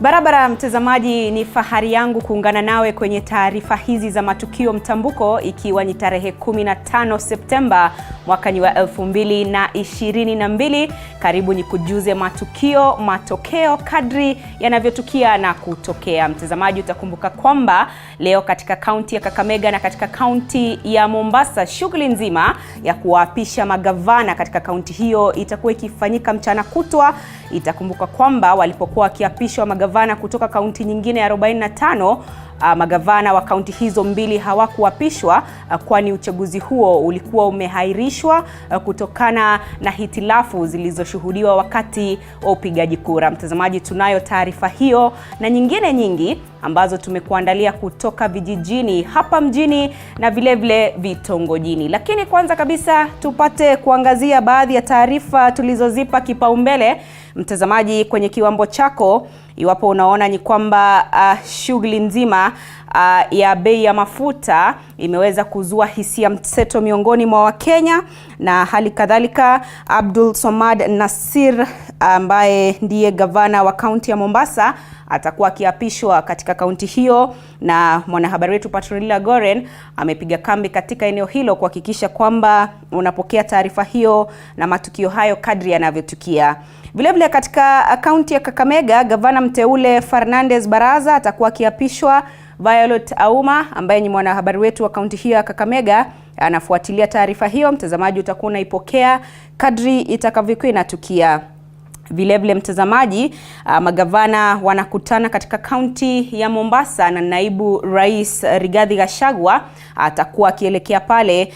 Barabara mtazamaji, ni fahari yangu kuungana nawe kwenye taarifa hizi za matukio mtambuko, ikiwa ni tarehe 15 Septemba mwaka wa 2022. Karibu ni kujuze matukio, matokeo kadri yanavyotukia na kutokea. Mtazamaji, utakumbuka kwamba leo katika kaunti ya Kakamega na katika kaunti ya Mombasa, shughuli nzima ya kuwaapisha magavana katika kaunti hiyo itakuwa ikifanyika mchana kutwa. Itakumbuka kwamba walipokuwa wakiapishwa magavana kutoka kaunti nyingine ya 45, magavana wa kaunti hizo mbili hawakuapishwa, kwani uchaguzi huo ulikuwa umehairishwa kutokana na hitilafu zilizoshuhudiwa wakati wa upigaji kura. Mtazamaji, tunayo taarifa hiyo na nyingine nyingi ambazo tumekuandalia kutoka vijijini, hapa mjini na vile vitongojini. Lakini kwanza kabisa tupate kuangazia baadhi ya taarifa tulizozipa kipaumbele. Mtazamaji, kwenye kiwambo chako, iwapo unaona ni kwamba shughuli nzima ya bei ya mafuta imeweza kuzua hisia mseto miongoni mwa Wakenya, na hali kadhalika Abdulswamad Nassir ambaye ndiye gavana wa kaunti ya Mombasa atakuwa akiapishwa katika kaunti hiyo, na mwanahabari wetu Patronila Goren amepiga kambi katika eneo hilo kuhakikisha kwamba unapokea taarifa hiyo na matukio hayo kadri yanavyotukia. Vilevile katika kaunti ya Kakamega, gavana mteule Fernandes Barasa atakuwa akiapishwa. Violet Auma ambaye ni mwanahabari wetu wa kaunti hiyo ya Kakamega anafuatilia taarifa hiyo. Mtazamaji, utakuwa unaipokea kadri itakavyokuwa inatukia. Vilevile mtazamaji, magavana wanakutana katika kaunti ya Mombasa na naibu rais Rigathi Gachagua atakuwa akielekea pale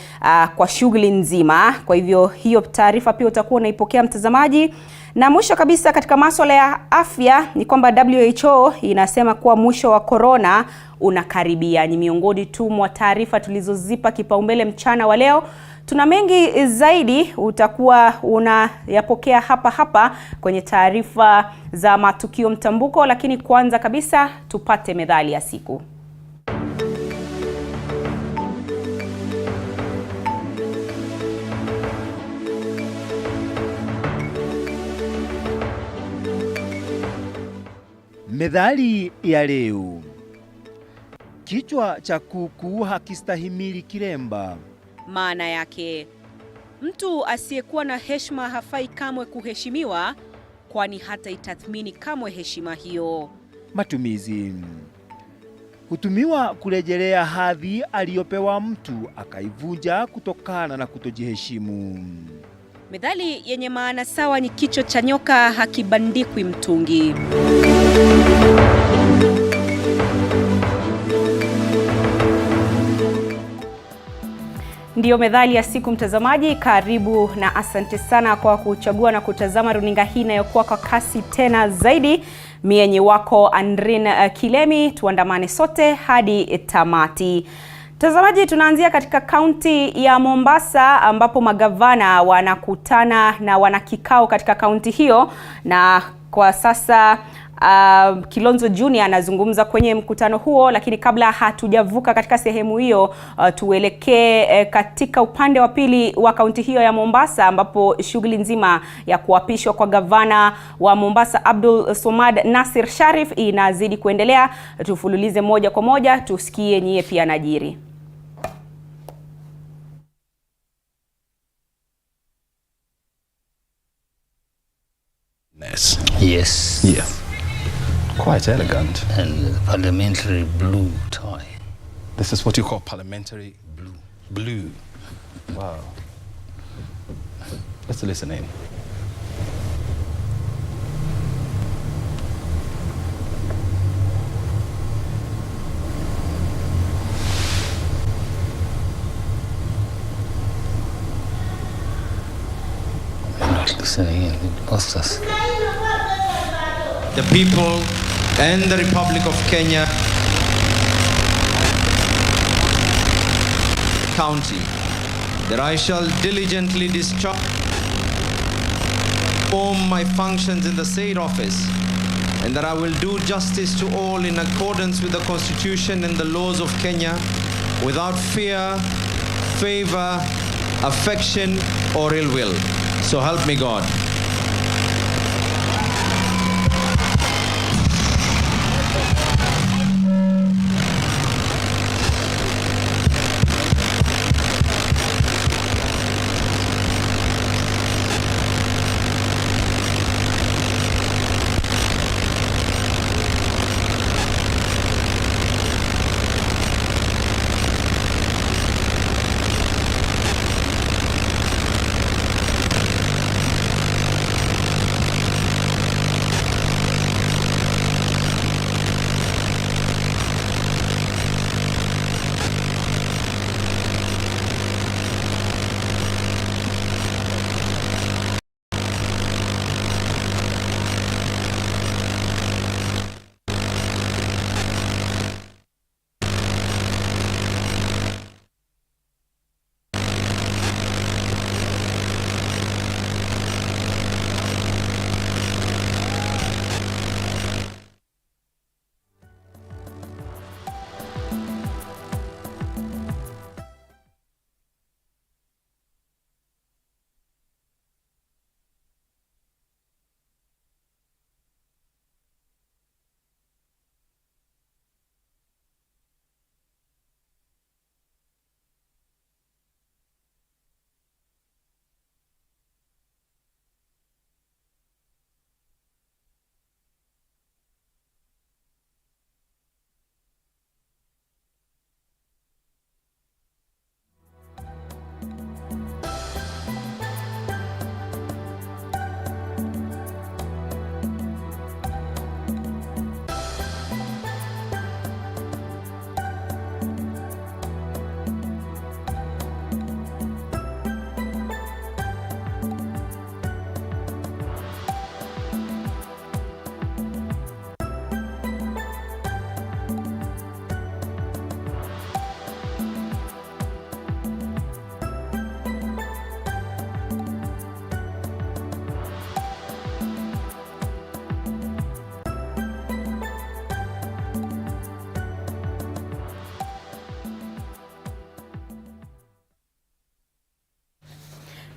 kwa shughuli nzima. Kwa hivyo hiyo taarifa pia utakuwa unaipokea mtazamaji. Na mwisho kabisa katika masuala ya afya ni kwamba WHO inasema kuwa mwisho wa corona unakaribia. Ni miongoni tu mwa taarifa tulizozipa kipaumbele mchana wa leo. Tuna mengi zaidi utakuwa unayapokea hapa kwenye taarifa za matukio mtambuko, lakini kwanza kabisa tupate methali ya siku. Methali ya leo. Kichwa cha kuku hakistahimili kiremba. Maana yake, mtu asiyekuwa na heshima hafai kamwe kuheshimiwa, kwani hata itathmini kamwe heshima hiyo. Matumizi. Hutumiwa kurejelea hadhi aliyopewa mtu akaivunja kutokana na kutojiheshimu. Methali yenye maana sawa ni kichwa cha nyoka hakibandikwi mtungi. Ndiyo methali ya siku mtazamaji. Karibu na asante sana kwa kuchagua na kutazama runinga hii inayokuwa kwa kasi tena zaidi. Mienye wako Andrin Kilemi, tuandamane sote hadi tamati. Mtazamaji, tunaanzia katika kaunti ya Mombasa ambapo magavana wanakutana na wana kikao katika kaunti hiyo, na kwa sasa Kilonzo Junior anazungumza kwenye mkutano huo. Lakini kabla hatujavuka katika sehemu hiyo, tuelekee katika upande wa pili wa kaunti hiyo ya Mombasa ambapo shughuli nzima ya kuapishwa kwa gavana wa Mombasa Abdulswamad Nassir Shariff inazidi kuendelea. Tufululize moja kwa moja tusikie nyie pia najiri. Yes. Yeah. Quite elegant. And parliamentary blue tie. This is what you call parliamentary blue. Blue. Wow. Let's listen in. I'm not listening in. It lost us. The people and the Republic of Kenya County, that I shall diligently discharge my functions in the said office, and that I will do justice to all in accordance with the Constitution and the laws of Kenya, without fear, favor, affection, or ill will. So help me God.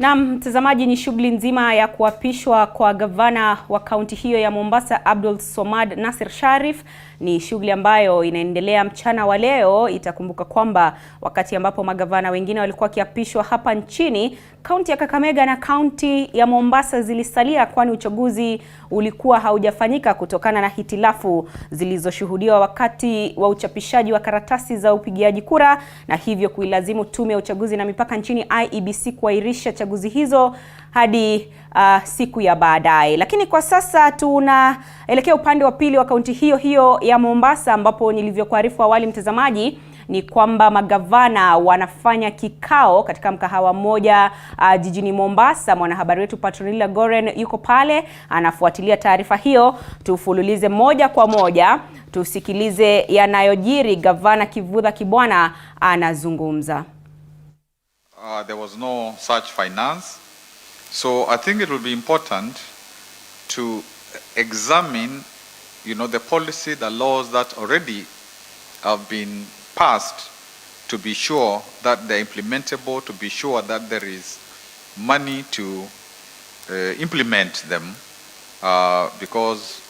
Na mtazamaji, ni shughuli nzima ya kuapishwa kwa gavana wa kaunti hiyo ya Mombasa Abdulswamad Nassir Shariff ni shughuli ambayo inaendelea mchana wa leo. Itakumbuka kwamba wakati ambapo magavana wengine walikuwa kiapishwa hapa nchini, kaunti ya Kakamega na kaunti ya Mombasa zilisalia, kwani uchaguzi ulikuwa haujafanyika kutokana na hitilafu zilizoshuhudiwa wakati wa uchapishaji wa karatasi za upigiaji kura, na hivyo kuilazimu tume ya uchaguzi na mipaka nchini IEBC kuahirisha chaguzi hizo hadi siku ya baadaye. Lakini kwa sasa tunaelekea upande wa pili wa kaunti hiyo hiyo ya Mombasa, ambapo nilivyokuarifu awali mtazamaji ni kwamba magavana wanafanya kikao katika mkahawa mmoja jijini Mombasa. Mwanahabari wetu Patronila Goren yuko pale anafuatilia taarifa hiyo. Tufululize moja kwa moja tusikilize yanayojiri. Gavana Kivutha Kibwana anazungumza. There was no such finance, so I think it will be important to examine, the policy, the laws that already have been passed, to be sure that they're implementable, to be sure that there is money to implement them, because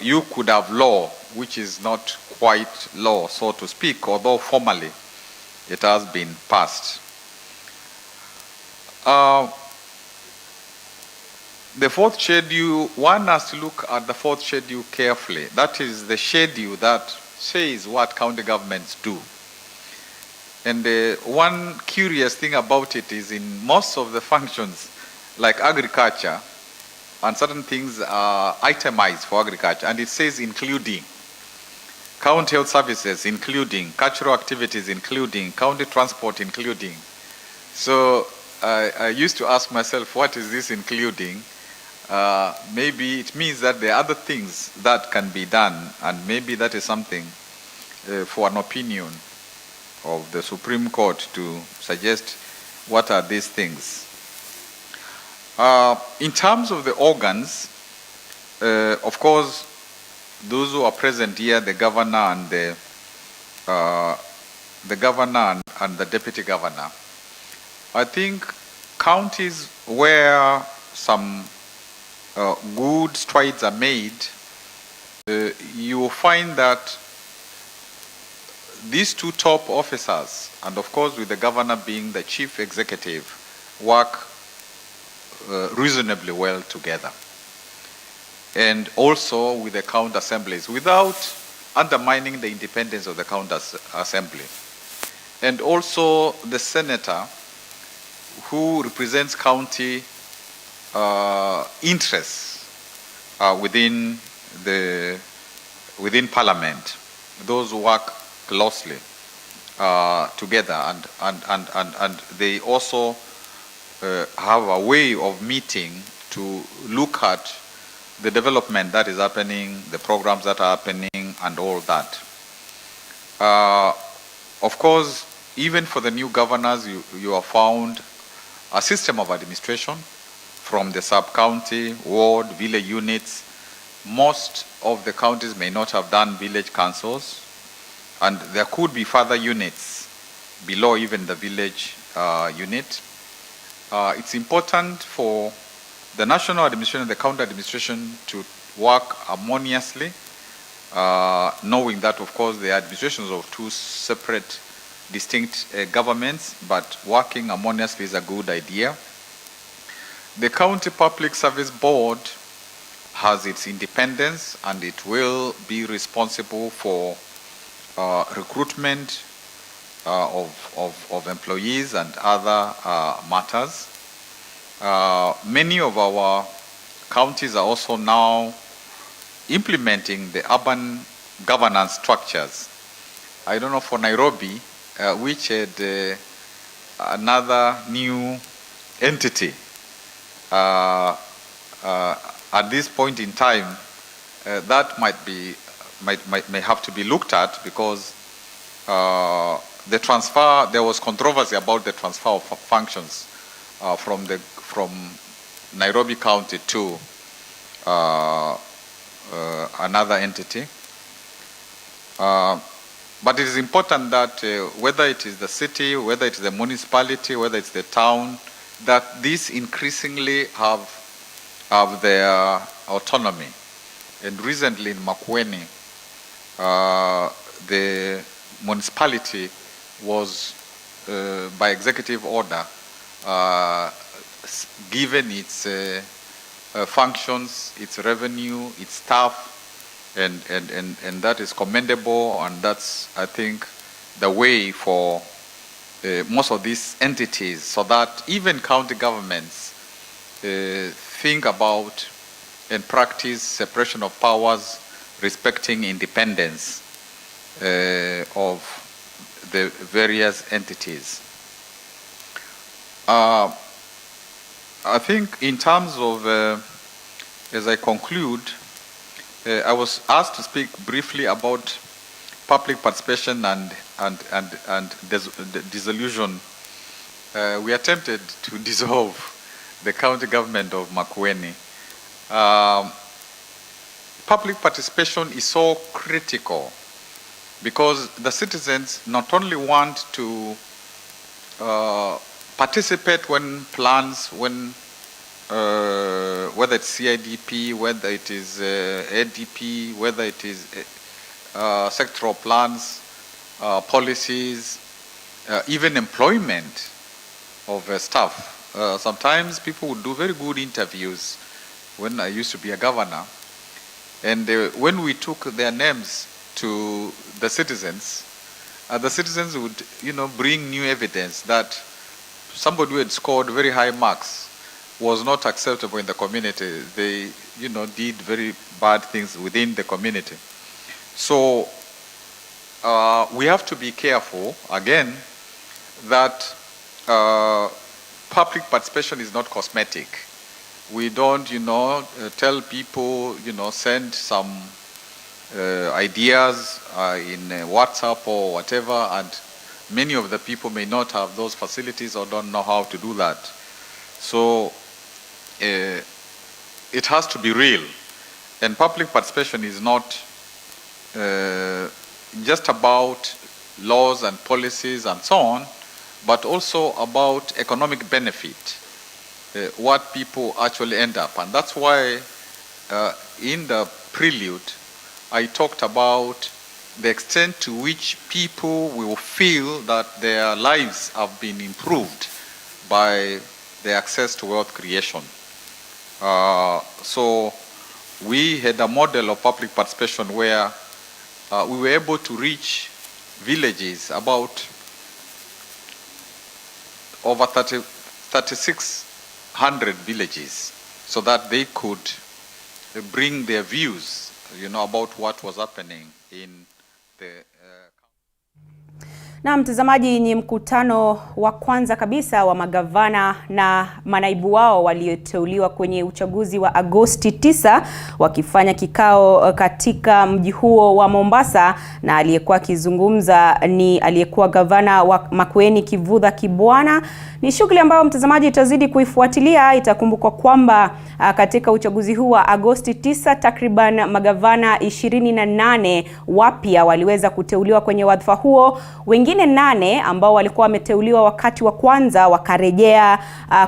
you could have law which is not quite law, so to speak, although formally it has been passed. The fourth schedule, one has to look at the fourth schedule carefully. That is the schedule that says what county governments do. And one curious thing about it is in most of the functions, like agriculture, and certain things are itemized for agriculture, and it says including. County health services including, cultural activities including, county transport including. So I used to ask myself, what is this including? Maybe it means that there are other things that can be done, and maybe that is something for an opinion of the Supreme Court to suggest what are these things. In terms of the organs, of course, those who are present here, the governor and the governor and the deputy governor, I think counties where some good strides are made, you will find that these two top officers, and of course with the governor being the chief executive, work reasonably well together. And also with the county assemblies, without undermining the independence of the county assembly. And also the senator, who represents county interests within parliament. Those who work closely together, and they also have a way of meeting to look at the development that is happening, the programs that are happening, and all that. Of course, even for the new governors, you have found a system of administration from the sub-county, ward, village units. Most of the counties may not have done village councils, and there could be further units below even the village unit. It's important for the national administration and the county administration to work harmoniously, knowing that, of course, the administrations of two separate, distinct governments, but working harmoniously is a good idea. The County Public Service Board has its independence, and it will be responsible for recruitment of employees and other matters. Many of our counties are also now implementing the urban governance structures. I don't know for Nairobi, which had another new entity. At this point in time, that may have to be looked at, because the transfer, there was controversy about the transfer of functions from Nairobi County to another entity. But it is important that whether it is the city, whether it is the municipality, whether it's the town, that these increasingly have their autonomy. And recently in Makueni, the municipality was, by executive order, given its functions, its revenue, its staff, and that is commendable, and that's, I think, the way for most of these entities, so that even county governments think about and practice separation of powers, respecting independence of the various entities. I think in terms of, as I conclude, I was asked to speak briefly about public participation and dissolution. We attempted to dissolve the county government of Makueni. Public participation is so critical because the citizens not only want to participate when plans, whether it's CIDP, whether it is ADP, whether it is sectoral plans, policies, even employment of staff. Sometimes people would do very good interviews when I used to be a governor. And when we took their names to the citizens would, bring new evidence that somebody who had scored very high marks was not acceptable in the community. They, did very bad things within the community. So we have to be careful, again, that public participation is not cosmetic. We don't, tell people, send some ideas in WhatsApp or whatever, and many of the people may not have those facilities or don't know how to do that. So it has to be real. And public participation is not just about laws and policies and so on, but also about economic benefit, what people actually end up. And that's why in the prelude, I talked about the extent to which people will feel that their lives have been improved by the access to wealth creation. So we had a model of public participation where we were able to reach villages, about over 3,600 villages, so that they could bring their views, about what was happening in the Na mtazamaji, ni mkutano wa kwanza kabisa wa magavana na manaibu wao walioteuliwa kwenye uchaguzi wa Agosti 9 wakifanya kikao katika mji huo wa Mombasa, na aliyekuwa akizungumza ni aliyekuwa gavana wa Makueni Kivutha Kibwana. Ni shughuli ambayo mtazamaji itazidi kuifuatilia. Itakumbukwa kwamba katika uchaguzi huu wa Agosti 9 takriban magavana 28 wapya waliweza kuteuliwa kwenye wadhifa huo. Wengine 8 ambao walikuwa wameteuliwa wakati wa kwanza wakarejea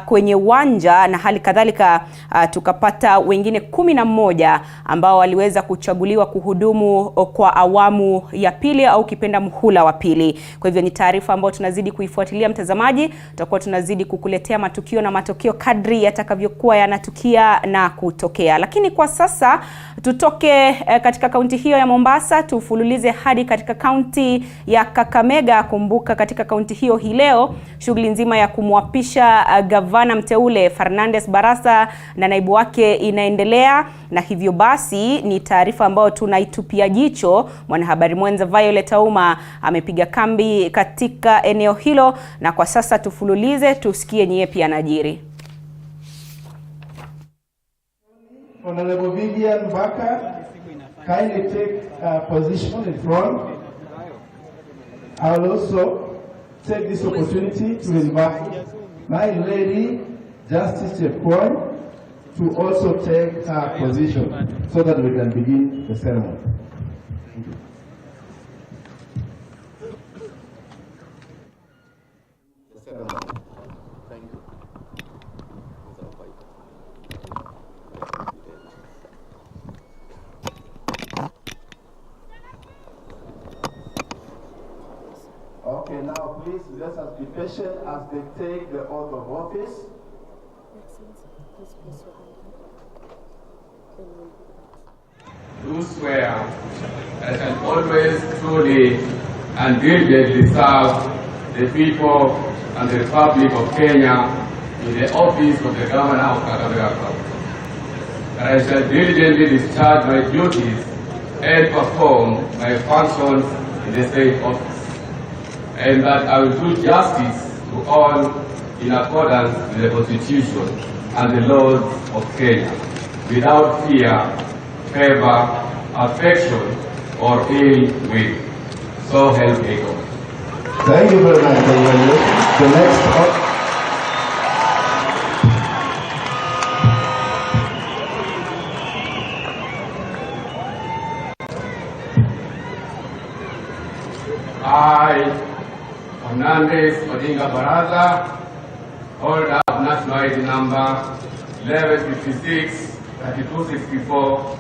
kwenye uwanja, na hali kadhalika tukapata wengine 11 ambao waliweza kuchaguliwa kuhudumu kwa awamu ya pili au kipenda muhula wa pili. Kwa hivyo ni taarifa ambayo tunazidi kuifuatilia mtazamaji. Tutakuwa tunazidi kukuletea matukio na matokeo kadri yatakavyokuwa yanatukia na kutokea. Lakini kwa sasa tutoke katika kaunti hiyo ya Mombasa, tufululize hadi katika kaunti ya Kakamega. Kumbuka katika kaunti hiyo hii leo shughuli nzima ya kumwapisha gavana mteule Fernandes Barasa na naibu wake inaendelea, na hivyo basi ni taarifa ambayo tunaitupia jicho. Mwanahabari mwenza Violet Auma amepiga kambi katika eneo hilo, na kwa sasa tufululize tusikie ni yepi yanajiri. Honorable Vivian Vaka, kindly take position in front. I will also take this opportunity to invite my lady, Justice Chepkwony, to also take her position so that we can begin the ceremony. Thank you. please let us be patient as they take the oath of office. Do swear that I shall always truly and diligently serve the people and the Republic of Kenya in the office of the Governor of Kakamega County. That I shall diligently discharge my duties and perform my functions in the state office, and that I will do justice to all in accordance with the Constitution and the laws of Kenya, without fear, favor, affection, or ill will. So help me God. Thank you very much. The next. I, Fernandes Barasa, hold up national ID number 1156 3264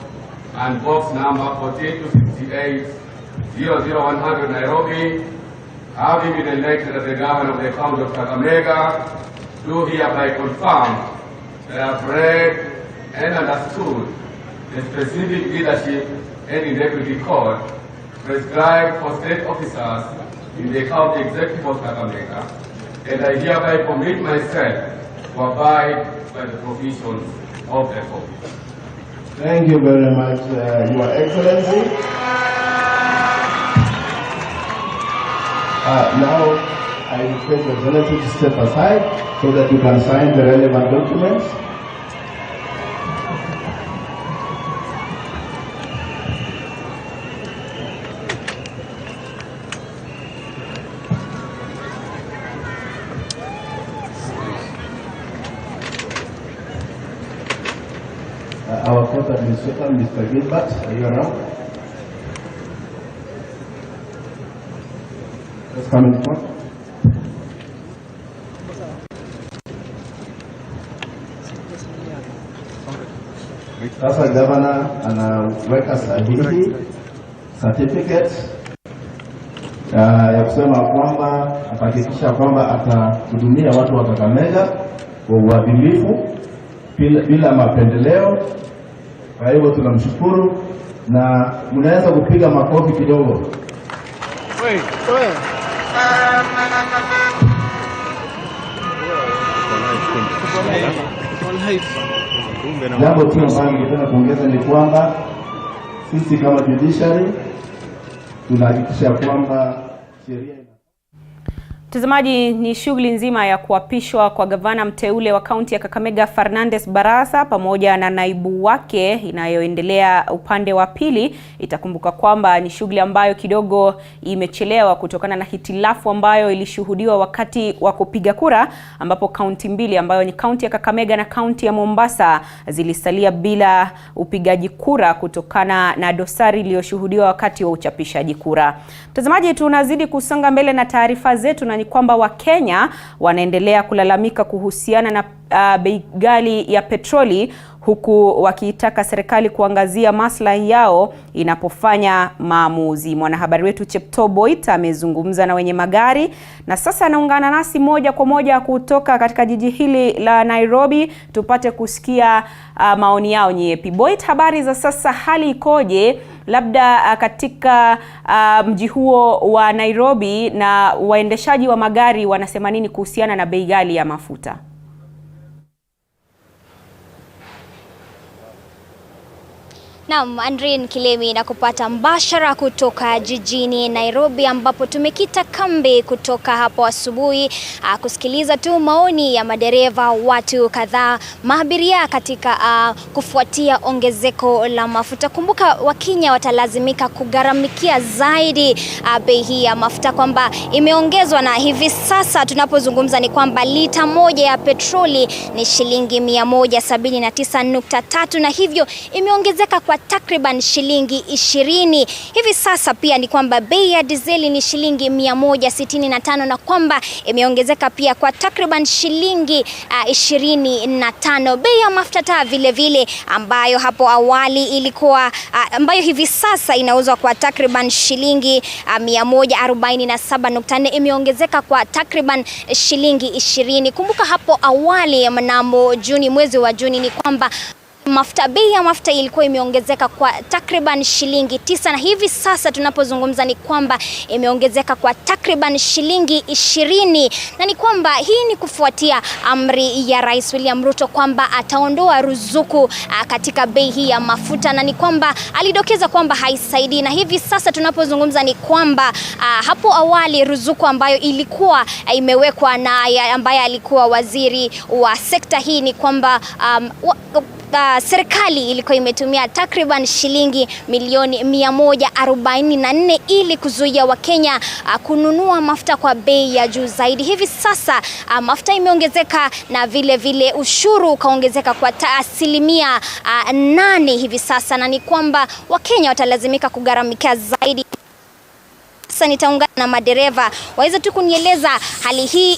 and box number 14268 00100 Nairobi, having been elected as the Governor of the County of Kakamega, do hereby confirm that I have read and understood the specific leadership and integrity code prescribed for state officers in the County Executive of Kakamega, and I hereby commit myself to abide by the provisions of the office. Thank you very much, Your Excellency. Now, I request Your Excellency to step aside so that you can sign the relevant documents. Our fourth administrator, Mr. Gilbert, are you around? Let's come in front. Sasa Gavana anaweka sahihi certificate ya kusema kwamba atahakikisha kwamba atahudumia watu wa Kakamega kwa uadilifu bila mapendeleo. Kwa hivyo tunamshukuru na mnaweza kupiga makofi kidogo. Jambo tu ambalo ningependa kuongeza ni kwamba sisi kama judiciary tunahakikisha kwamba sheria. Mtazamaji, ni shughuli nzima ya kuapishwa kwa gavana mteule wa kaunti ya Kakamega Fernandes Barasa pamoja na naibu wake inayoendelea upande wa pili. Itakumbuka kwamba ni shughuli ambayo kidogo imechelewa kutokana na hitilafu ambayo ilishuhudiwa wakati wa kupiga kura, ambapo kaunti mbili ambayo ni kaunti ya Kakamega na kaunti ya Mombasa zilisalia bila upigaji kura kutokana na dosari iliyoshuhudiwa wakati wa uchapishaji kura. Mtazamaji, tunazidi kusonga mbele na taarifa zetu, na ni kwamba Wakenya wanaendelea kulalamika kuhusiana na bei ghali ya petroli, huku wakiitaka serikali kuangazia maslahi yao inapofanya maamuzi. Mwanahabari wetu Chepto Boit amezungumza na wenye magari na sasa anaungana nasi moja kwa moja kutoka katika jiji hili la Nairobi tupate kusikia maoni yao nyepi. Boit, habari za sasa, hali ikoje labda katika mji huo wa Nairobi, na waendeshaji wa magari wanasema nini kuhusiana na bei ghali ya mafuta? Naam, Andrin Kilemi na kupata mbashara kutoka jijini Nairobi, ambapo tumekita kambi kutoka hapo asubuhi kusikiliza tu maoni ya madereva, watu kadhaa, maabiria katika kufuatia ongezeko la mafuta. Kumbuka Wakenya watalazimika kugharamikia zaidi bei hii ya mafuta, kwamba imeongezwa, na hivi sasa tunapozungumza ni kwamba lita moja ya petroli ni shilingi 179.3, na hivyo imeongezeka kwa kwa takriban shilingi 20. Hivi sasa pia ni kwamba bei ya dizeli ni shilingi 165 na kwamba imeongezeka pia kwa takriban shilingi 25. Bei ya mafuta taa vile vile ambayo hapo awali ilikuwa ambayo hivi sasa inauzwa kwa takriban shilingi 147.4 imeongezeka kwa takriban shilingi 20. Kumbuka hapo awali mnamo Juni, mwezi wa Juni, ni kwamba bei ya mafuta ilikuwa imeongezeka kwa takriban shilingi 9 na hivi sasa tunapozungumza ni kwamba imeongezeka kwa takriban shilingi 20, na ni kwamba hii ni kufuatia amri ya Rais William Ruto kwamba ataondoa ruzuku katika bei hii ya mafuta, na ni kwamba alidokeza kwamba haisaidii, na hivi sasa tunapozungumza ni kwamba hapo awali ruzuku ambayo ilikuwa imewekwa na ambaye alikuwa waziri wa sekta hii ni kwamba serikali ilikuwa imetumia takriban shilingi milioni 144 ili kuzuia Wakenya kununua mafuta kwa bei ya juu zaidi. Hivi sasa mafuta imeongezeka na vile vile ushuru ukaongezeka kwa asilimia 8 hivi sasa, na ni kwamba Wakenya watalazimika kugharamikia zaidi. Sasa nitaungana na madereva waweza tu kunieleza hali hii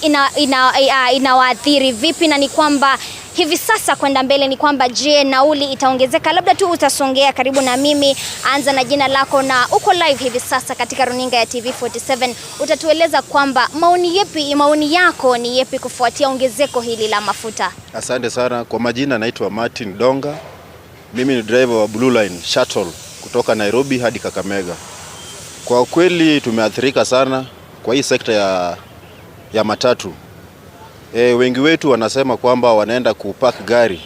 inawaathiri vipi, na ni kwamba hivi sasa kwenda mbele ni kwamba je, nauli itaongezeka? Labda tu utasongea karibu na mimi, anza na jina lako na uko live hivi sasa katika runinga ya TV47. Utatueleza kwamba maoni yako ni yepi kufuatia ongezeko hili la mafuta. Asante sana. Kwa majina naitwa Martin Donga. Mimi ni driver wa Blue Line Shuttle kutoka Nairobi hadi Kakamega. Kwa kweli tumeathirika sana kwa hii sekta ya matatu. Wengi wetu wanasema kwamba wanaenda kupark gari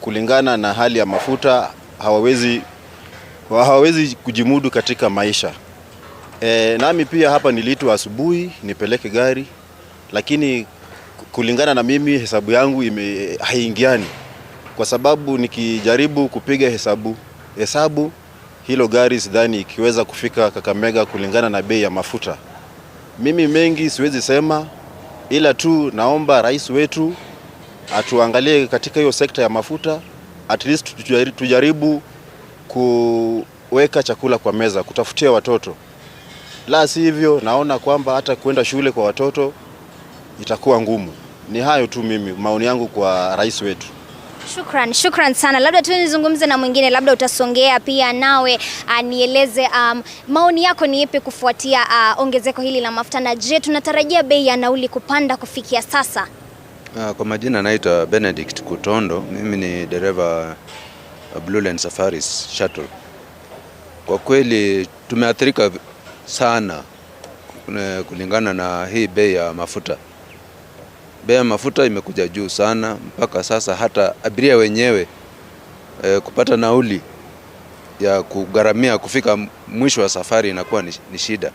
kulingana na hali ya mafuta, hawawezi kujimudu katika maisha. Nami pia hapa niliitwa asubuhi nipeleke gari, lakini kulingana na mimi hesabu yangu haiingiani, kwa sababu nikijaribu kupiga hesabu hilo gari sidhani ikiweza kufika Kakamega kulingana na bei ya mafuta. Mimi mengi siwezi sema, ila tu naomba rais wetu atuangalie katika hiyo sekta ya mafuta, at least tujaribu kuweka chakula kwa meza, kutafutia watoto. La si hivyo naona kwamba hata kwenda shule kwa watoto itakuwa ngumu. Ni hayo tu mimi maoni yangu kwa rais wetu. Shukran sana. Labda tu nizungumze na mwingine, labda utasongea pia nawe nieleze maoni yako ni yapi kufuatia ongezeko hili la mafuta, na je, tunatarajia bei ya nauli kupanda kufikia sasa? Kwa majina naitwa Benedict Kutondo. Mimi ni dereva Blue Line Safaris Shuttle. Kwa kweli tumeathirika sana kulingana na hii bei ya mafuta. Bei ya mafuta imekuja juu sana mpaka sasa hata abiria wenyewe kupata nauli ya kugharamia kufika mwisho wa safari inakuwa ni shida.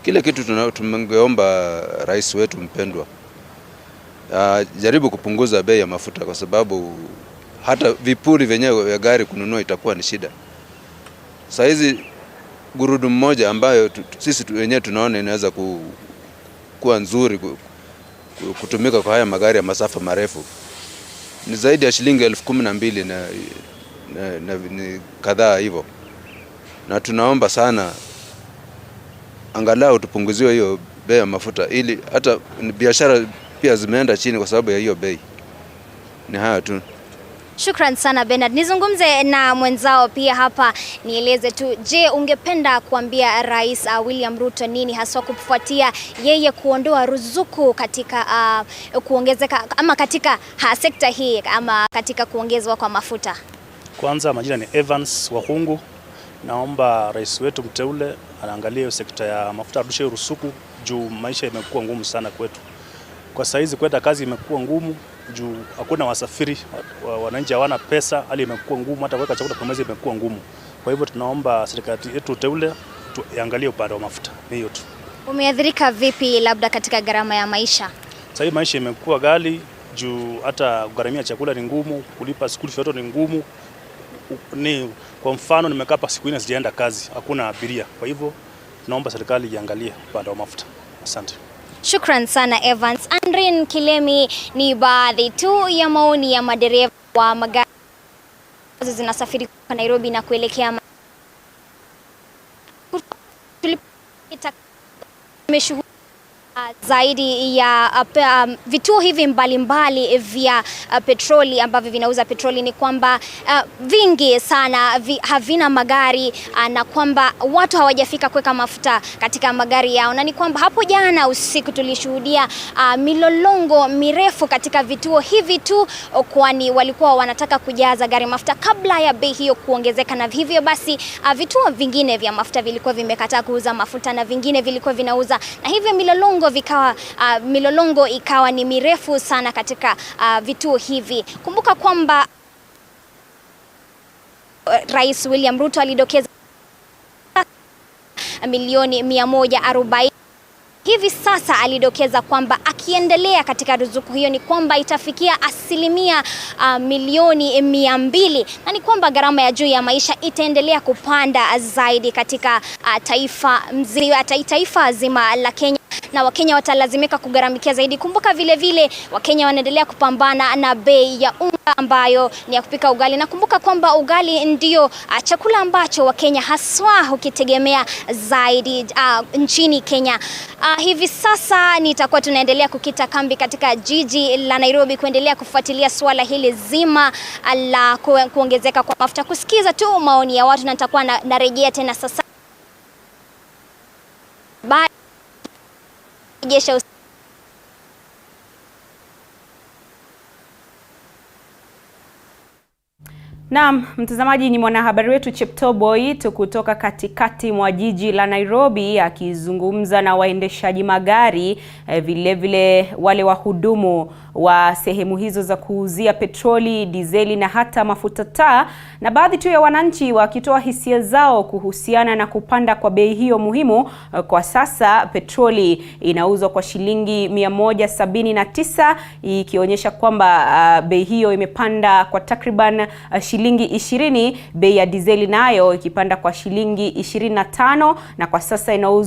Kile kitu tungeomba rais wetu mpendwa jaribu kupunguza bei ya mafuta, kwa sababu hata vipuri vyenyewe vya gari kununua itakuwa ni shida. Saa hizi gurudumu moja ambayo sisi wenyewe tunaona inaweza kuwa nzuri kutumika kwa haya magari ya masafa marefu ni zaidi ya shilingi 12,000 na ni kadhaa hivyo, na tunaomba sana angalau tupunguziwe hiyo bei ya mafuta, ili hata biashara pia zimeenda chini kwa sababu ya hiyo bei. Ni haya tu. Shukran sana Bernard. Nizungumze na mwenzao pia hapa, nieleze tu, je, ungependa kuambia Rais William Ruto nini haswa kufuatia yeye kuondoa ruzuku katika kuongezeka ama katika sekta hii ama katika kuongezwa kwa mafuta? Kwanza majina ni Evans Wahungu. Naomba rais wetu mteule anaangalia sekta ya mafuta, arudishe ruzuku juu maisha imekuwa ngumu sana kwetu. Kwa saizi kwenda kazi imekuwa ngumu juu hakuna wasafiri, wananchi hawana pesa, hali imekuwa ngumu, hata kuweka chakula kwa meza imekuwa ngumu. Kwa hivyo tunaomba serikali yetu teule tuangalie upande wa mafuta. Hiyo tu. Umeathirika vipi labda katika gharama ya maisha? Sasa maisha imekuwa ghali juu hata gharamia chakula ni ngumu, kulipa school fee ni ngumu. Kwa mfano nimekaa hapa siku 4 sijaenda kazi, hakuna abiria. Kwa hivyo tunaomba serikali iangalie upande wa mafuta. Asante. Shukran sana Evans. Andrin Kilemi ni baadhi tu ya maoni ya madereva wa magari zinasafiri kutoka Nairobi na kuelekea tumeshuhudia zaidi ya vituo hivi mbalimbali vya petroli ambavyo vinauza petroli. Ni kwamba vingi sana havina magari na kwamba watu hawajafika kuweka mafuta katika magari yao, na ni kwamba hapo jana usiku tulishuhudia milolongo mirefu katika vituo hivi tu, kwani walikuwa wanataka kujaza gari mafuta kabla ya bei hiyo kuongezeka, na hivyo basi vituo vingine vya mafuta vilikuwa vimekataa kuuza mafuta na vingine vilikuwa vinauza, na hivyo milolongo ikawa ni mirefu sana katika vituo hivi. Kumbuka kwamba Rais William Ruto alidokeza milioni 140. Hivi sasa alidokeza kwamba akiendelea katika ruzuku hiyo ni kwamba itafikia asilimia milioni 200, na ni kwamba gharama ya juu ya maisha itaendelea kupanda zaidi katika taifa zima la Kenya, na Wakenya watalazimika kugharamikia zaidi. Kumbuka vile vile Wakenya wanaendelea kupambana na bei ya unga ambayo ni ya kupika ugali, na kumbuka kwamba ugali ndio chakula ambacho Wakenya haswa hukitegemea zaidi nchini Kenya. Hivi sasa nitakuwa tunaendelea kukita kambi katika jiji la Nairobi kuendelea kufuatilia swala hili zima la kuongezeka kwa mafuta, kusikiza tu maoni ya watu, na nitakuwa narejea tena sasa Naam, mtazamaji, ni mwanahabari wetu Cheptoboi kutoka katikati mwa jiji la Nairobi akizungumza na waendeshaji magari, vile wale wahudumu wa sehemu hizo za kuuzia petroli, dizeli na hata mafuta taa, na baadhi tu ya wananchi wakitoa hisia zao kuhusiana na kupanda kwa bei hiyo muhimu. Kwa sasa petroli inauzwa kwa shilingi 179, ikionyesha kwamba bei hiyo imepanda kwa takriban shilingi 20, bei ya dizeli nayo ikipanda kwa shilingi 25, na kwa sasa inauzwa